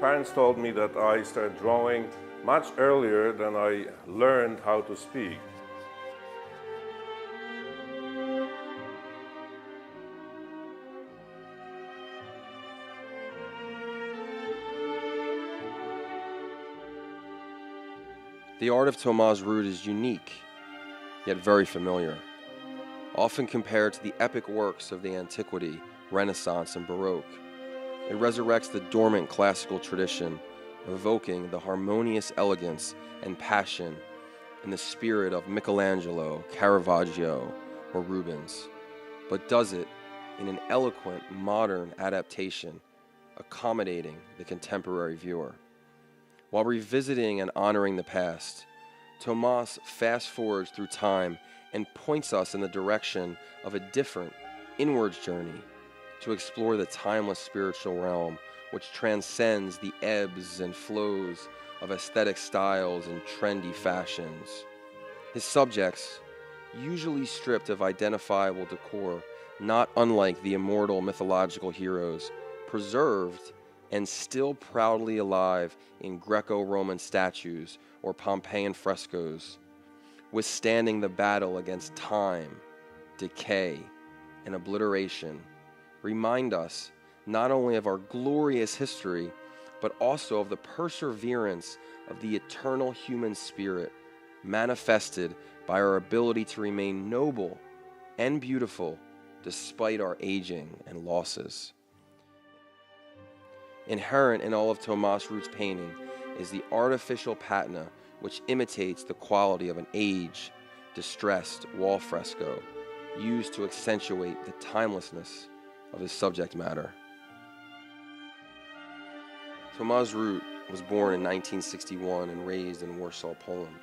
parents told me that I started drawing much earlier than I learned how to speak. The art of Tomasz Rut is unique, yet very familiar. Often compared to the epic works of the Antiquity, Renaissance, and Baroque, it resurrects the dormant classical tradition, evoking the harmonious elegance and passion in the spirit of Michelangelo, Caravaggio, or Rubens, but does it in an eloquent, modern adaptation, accommodating the contemporary viewer. While revisiting and honoring the past, Tomasz fast-forwards through time and points us in the direction of a different, inwards journey to explore the timeless spiritual realm which transcends the ebbs and flows of aesthetic styles and trendy fashions. His subjects, usually stripped of identifiable decor, not unlike the immortal mythological heroes, preserved and still proudly alive in Greco-Roman statues or Pompeian frescoes, withstanding the battle against time, decay, and obliteration, remind us not only of our glorious history, but also of the perseverance of the eternal human spirit, manifested by our ability to remain noble and beautiful despite our aging and losses. Inherent in all of Tomasz Rut's painting is the artificial patina which imitates the quality of an aged, distressed wall fresco, used to accentuate the timelessness of his subject matter. Tomasz Rut was born in 1961 and raised in Warsaw, Poland.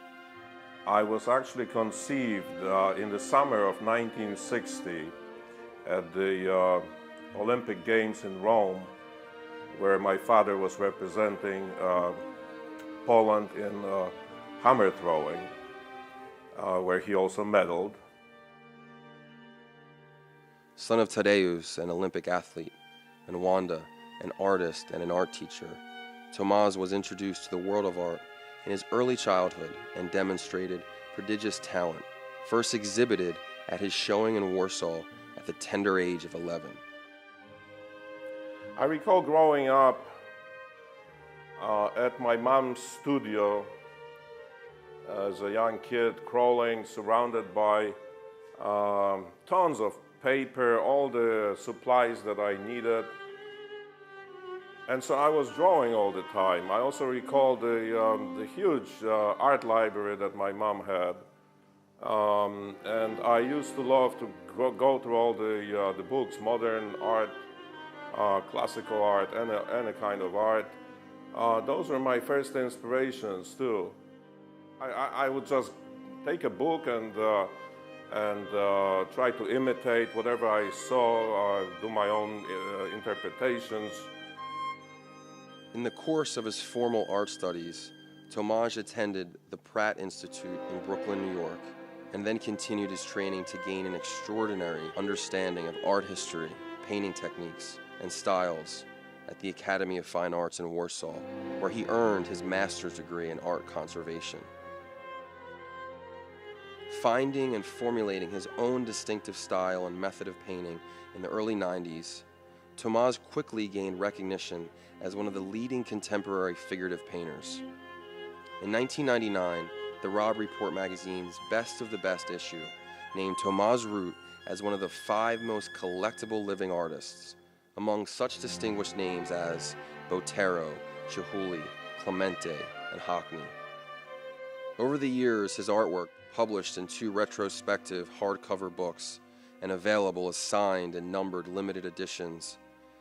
I was actually conceived in the summer of 1960 at the Olympic Games in Rome, where my father was representing Poland in hammer throwing, where he also medaled. Son of Tadeusz, an Olympic athlete, and Wanda, an artist and an art teacher, Tomasz was introduced to the world of art in his early childhood and demonstrated prodigious talent, first exhibited at his showing in Warsaw at the tender age of 11. I recall growing up at my mom's studio as a young kid, crawling, surrounded by tons of paper, all the supplies that I needed. And so I was drawing all the time. I also recall the huge art library that my mom had. And I used to love to go through all the books, modern art, classical art, any kind of art. Those were my first inspirations too. I would just take a book and try to imitate whatever I saw, do my own interpretations. In the course of his formal art studies, Tomasz attended the Pratt Institute in Brooklyn, New York, and then continued his training to gain an extraordinary understanding of art history, painting techniques, and styles at the Academy of Fine Arts in Warsaw, where he earned his master's degree in art conservation. Finding and formulating his own distinctive style and method of painting in the early 90s, Tomasz quickly gained recognition as one of the leading contemporary figurative painters. In 1999, the Robb Report magazine's Best of the Best issue named Tomasz Rut as one of the 5 most collectible living artists, among such distinguished names as Botero, Chihuly, Clemente, and Hackney. Over the years, his artwork, published in 2 retrospective hardcover books and available as signed and numbered limited editions,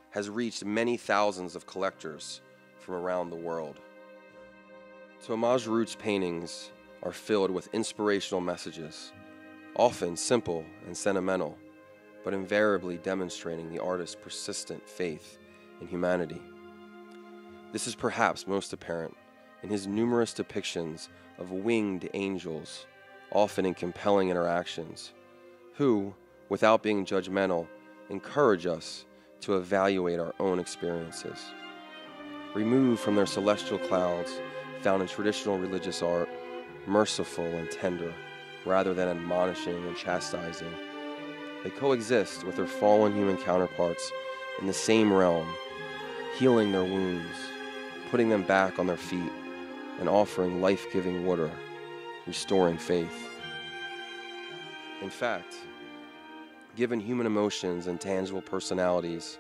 has reached many thousands of collectors from around the world. Tomasz Rut's paintings are filled with inspirational messages, often simple and sentimental, but invariably demonstrating the artist's persistent faith in humanity. This is perhaps most apparent in his numerous depictions of winged angels, often in compelling interactions, who, without being judgmental, encourage us to evaluate our own experiences. removed from their celestial clouds found in traditional religious art, merciful and tender, rather than admonishing and chastising. They coexist with their fallen human counterparts in the same realm, healing their wounds, putting them back on their feet, and offering life-giving water, restoring faith. In fact, given human emotions and tangible personalities,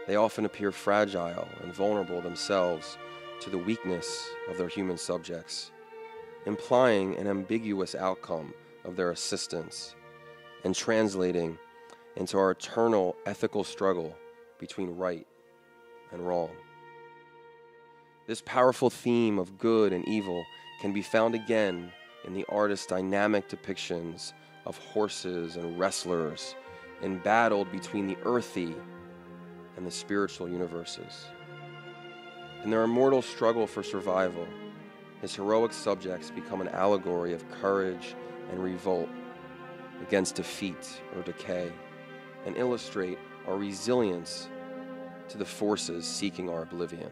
they often appear fragile and vulnerable themselves to the weakness of their human subjects, implying an ambiguous outcome of their assistance and translating into our eternal ethical struggle between right and wrong. This powerful theme of good and evil can be found again in the artist's dynamic depictions of horses and wrestlers embattled between the earthy and the spiritual universes. In their immortal struggle for survival, his heroic subjects become an allegory of courage and revolt against defeat or decay, and illustrate our resilience to the forces seeking our oblivion.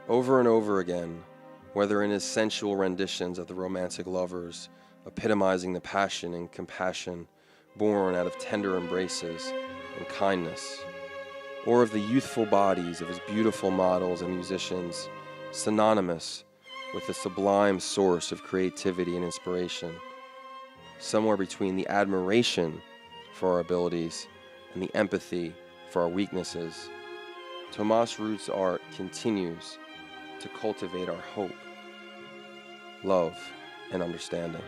Over and over again, whether in his sensual renditions of the romantic lovers, epitomizing the passion and compassion born out of tender embraces and kindness, or of the youthful bodies of his beautiful models and musicians, synonymous with the sublime source of creativity and inspiration, somewhere between the admiration for our abilities and the empathy for our weaknesses, Tomasz Rut's art continues to cultivate our hope, love, and understanding.